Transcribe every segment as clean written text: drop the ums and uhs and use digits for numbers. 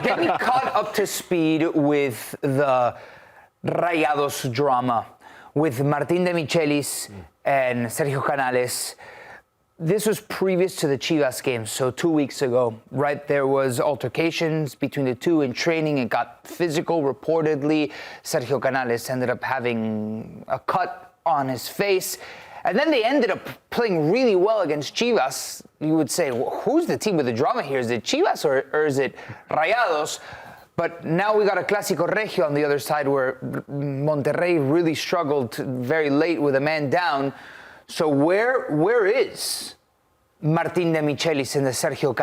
get me caught up to speed with the Rayados drama with Martín de Michelis and Sergio Canales. This was previous to the Chivas game, so 2 weeks ago, right? There was altercations between the two in training. It got physical, reportedly. Sergio Canales ended up having a cut on his face. And then they ended up playing really well against Chivas. You would say, well, who's the team with the drama here? Is it Chivas or is it Rayados? But now we got a Clásico Regio on the other side where Monterrey really struggled very late with a man down. So where is Martín de Michelis and the Sergio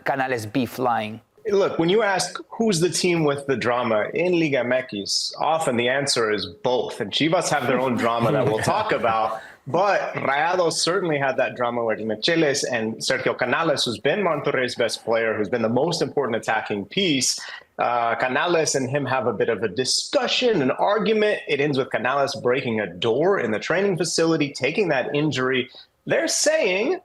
Canales beef lying? Look, when you ask who's the team with the drama in Liga MX, often the answer is both. And Chivas have their own drama that we'll talk about. But Rayados certainly had that drama with Michelis and Sergio Canales, who's been Monterrey's best player, who's been the most important attacking piece. Canales and him have a bit of a discussion, an argument. It ends with Canales breaking a door in the training facility, taking that injury. They're saying,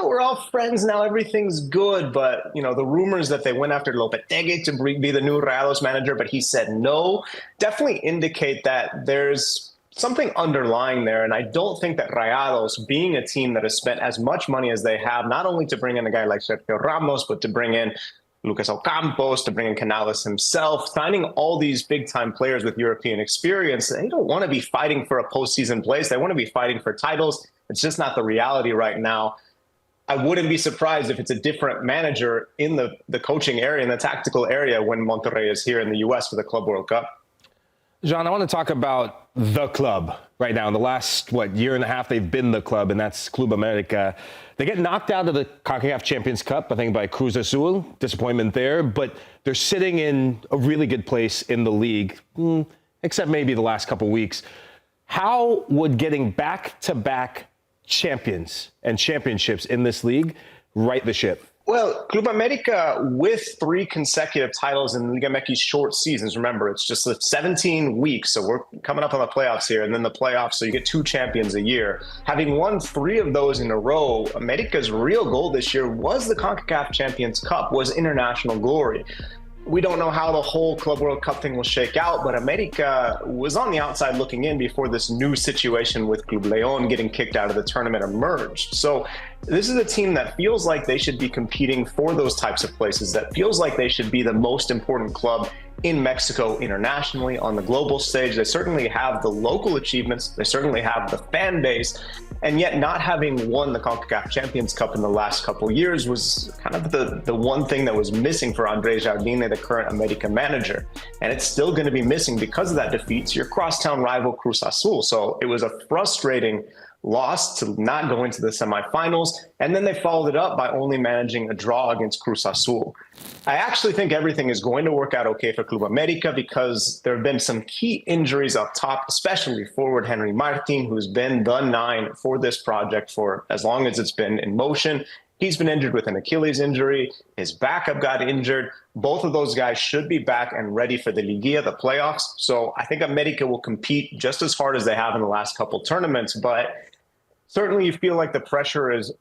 we're all friends now, everything's good. But, you know, the rumors that they went after Lopetegui to be the new Rayados manager, but he said no, definitely indicate that there's something underlying there. And I don't think that Rayados, being a team that has spent as much money as they have, not only to bring in a guy like Sergio Ramos, but to bring in Lucas Ocampos, to bring in Canales himself, signing all these big-time players with European experience, they don't want to be fighting for a postseason place. They want to be fighting for titles. It's just not the reality right now. I wouldn't be surprised if it's a different manager in the coaching area, in the tactical area, when Monterrey is here in the U.S. for the Club World Cup. Jon, I want to talk about the club right now. In the last, year and a half, they've been the club, and that's Club América. They get knocked out of the CONCACAF Champions Cup, I think, by Cruz Azul. Disappointment there, but they're sitting in a really good place in the league, except maybe the last couple weeks. How would getting back-to-back champions and championships in this league right the ship? Well, Club América, with 3 consecutive titles in Liga MX short seasons, remember, it's just 17 weeks, so we're coming up on the playoffs here, and then the playoffs, so you get 2 champions a year. Having won 3 of those in a row, América's real goal this year was the CONCACAF Champions Cup, was international glory. We don't know how the whole Club World Cup thing will shake out, but América was on the outside looking in before this new situation with Club León getting kicked out of the tournament emerged. So this is a team that feels like they should be competing for those types of places, that feels like they should be the most important club in Mexico internationally on the global stage. They certainly have the local achievements. They certainly have the fan base. And yet not having won the CONCACAF Champions Cup in the last couple of years was kind of the one thing that was missing for Andrés Jardine, the current América manager. And it's still going to be missing because of that defeat to your crosstown rival Cruz Azul. So it was a frustrating loss to not go into the semifinals, and then they followed it up by only managing a draw against Cruz Azul. I actually think everything is going to work out okay for Club América because there have been some key injuries up top, especially forward Henry Martin, who's been the 9 for this project for as long as it's been in motion. He's been injured with an Achilles injury. His backup got injured. Both of those guys should be back and ready for the Liga, the playoffs. So I think América will compete just as hard as they have in the last couple tournaments, but certainly you feel like the pressure is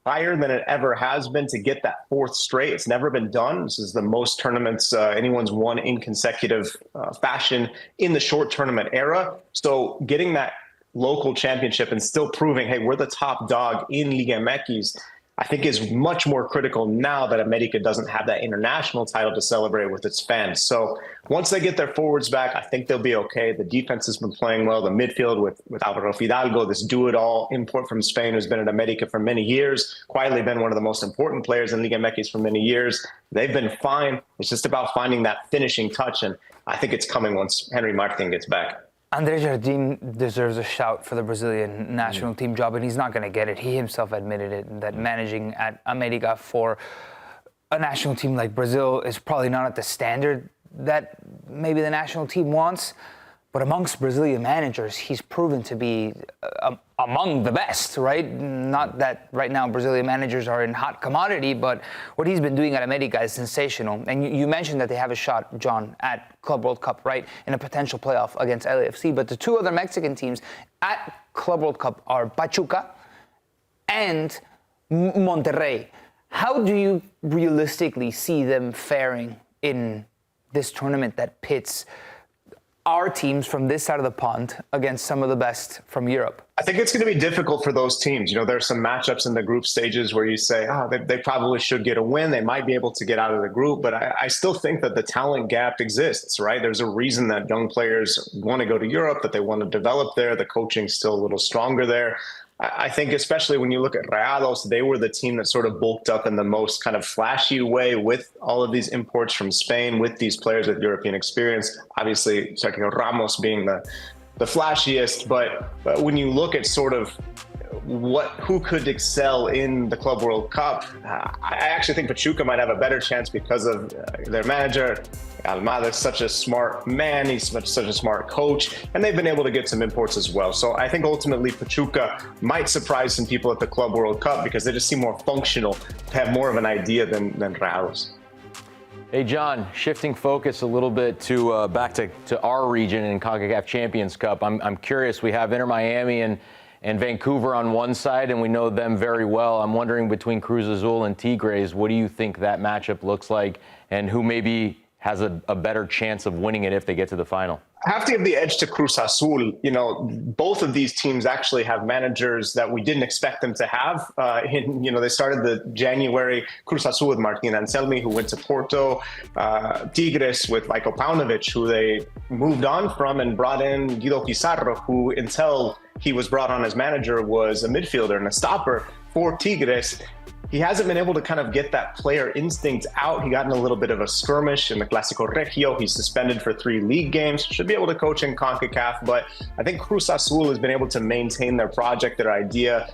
higher than it ever has been to get that 4th straight. It's never been done. This is the most tournaments anyone's won in consecutive fashion in the short tournament era. So getting that local championship and still proving, hey, we're the top dog in Liga MX, I think is much more critical now that América doesn't have that international title to celebrate with its fans. So once they get their forwards back, I think they'll be okay. The defense has been playing well. The midfield with Álvaro Fidalgo, this do-it-all import from Spain who's been at América for many years, quietly been one of the most important players in Liga MX for many years. They've been fine. It's just about finding that finishing touch, and I think it's coming once Henry Martin gets back. Andrés Jardine deserves a shout for the Brazilian national team job, and he's not going to get it. He himself admitted it, that managing at América for a national team like Brazil is probably not at the standard that maybe the national team wants. But amongst Brazilian managers, he's proven to be among the best, right? Not that right now Brazilian managers are in hot commodity, but what he's been doing at América is sensational. And you mentioned that they have a shot, Jon, at Club World Cup, right? In a potential playoff against LAFC. But the 2 other Mexican teams at Club World Cup are Pachuca and Monterrey. How do you realistically see them faring in this tournament that pits our teams from this side of the pond against some of the best from Europe? I think it's going to be difficult for those teams. You know, there's some matchups in the group stages where you say, they probably should get a win. They might be able to get out of the group. But I still think that the talent gap exists, right? There's a reason that young players want to go to Europe, that they want to develop there. The coaching's still a little stronger there. I think especially when you look at Rayados, they were the team that sort of bulked up in the most kind of flashy way with all of these imports from Spain, with these players with European experience. Obviously, Sergio Ramos being the flashiest, but when you look at sort of who could excel in the Club World Cup, I actually think Pachuca might have a better chance because of their manager. Almada is such a smart man. He's such a smart coach, and they've been able to get some imports as well. So I think ultimately Pachuca might surprise some people at the Club World Cup because they just seem more functional, have more of an idea than Rayados. Hey, John, shifting focus a little bit to back to our region in CONCACAF Champions Cup. I'm curious. We have Inter Miami and Vancouver on one side, and we know them very well. I'm wondering between Cruz Azul and Tigres, what do you think that matchup looks like, and who maybe has a better chance of winning it if they get to the final? I have to give the edge to Cruz Azul. You know, both of these teams actually have managers that we didn't expect them to have. They started the January Cruz Azul with Martin Anselmi, who went to Porto, Tigres with Michael Paunovic, who they moved on from and brought in Guido Pizarro, who until he was brought on as manager was a midfielder and a stopper for Tigres. He hasn't been able to kind of get that player instinct out. He got in a little bit of a skirmish in the Clásico Regio. He's suspended for 3 league games. Should be able to coach in CONCACAF, but I think Cruz Azul has been able to maintain their project, their idea,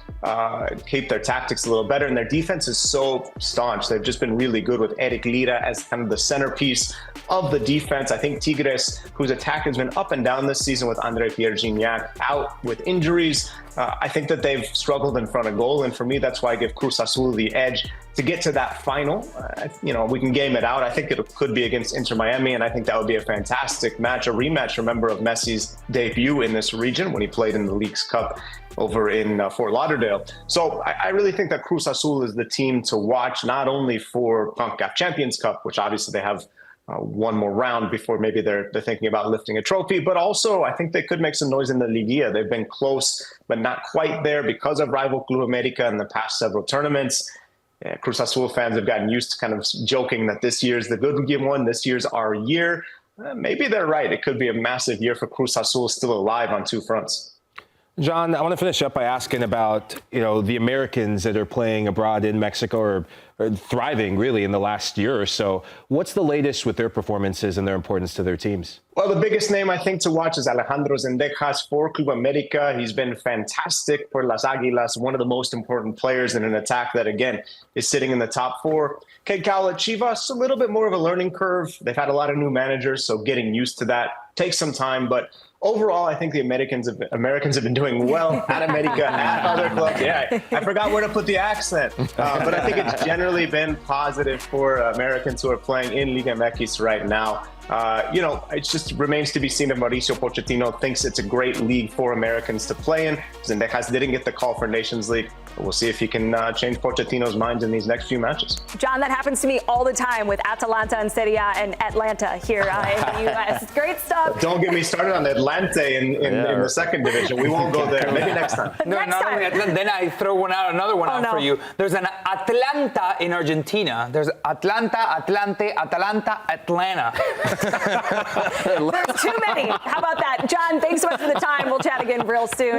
keep their tactics a little better, and their defense is so staunch. They've just been really good with Eric Lira as kind of the centerpiece of the defense. I think Tigres, whose attack has been up and down this season with André Pierre Gignac out with injuries, I think that they've struggled in front of goal, and for me, that's why I give Cruz Azul the edge to get to that final. We can game it out. I think it could be against Inter Miami, and I think that would be a fantastic match, a rematch, remember, of Messi's debut in this region when he played in the Leagues Cup over in Fort Lauderdale. So I really think that Cruz Azul is the team to watch, not only for CONCACAF Champions Cup, which obviously they have one more round before maybe they're thinking about lifting a trophy. But also, I think they could make some noise in the Liga. They've been close, but not quite there because of rival Club América in the past several tournaments. Cruz Azul fans have gotten used to kind of joking that this year's the good one, this year's our year. Maybe they're right. It could be a massive year for Cruz Azul, still alive on 2 fronts. John, I want to finish up by asking about, the Americans that are playing abroad in Mexico or thriving really in the last year or so. What's the latest with their performances and their importance to their teams? Well, the biggest name I think to watch is Alejandro Zendejas for Club América. He's been fantastic for Las Águilas, one of the most important players in an attack that, again, is sitting in the top 4. Kate Cowell at Chivas, a little bit more of a learning curve. They've had a lot of new managers, so getting used to that takes some time, but overall, I think the Americans have been doing well at América, at other clubs. Yeah, I forgot where to put the accent. But I think it's generally been positive for Americans who are playing in Liga MX right now. It just remains to be seen if Mauricio Pochettino thinks it's a great league for Americans to play in. Zendejas didn't get the call for Nations League. But we'll see if he can change Pochettino's mind in these next few matches. John, that happens to me all the time with Atalanta and Serie A and Atlanta here in the U.S. It's great stuff. Don't get me started on Atlante in the second division. We won't go there. Maybe next time. No, Next not time. only Atlanta. Then I throw another one out for you. There's an Atlanta in Argentina. There's Atlanta, Atlante, Atalanta, Atlanta. There's too many. How about that? John, thanks so much for the time. We'll chat again real soon.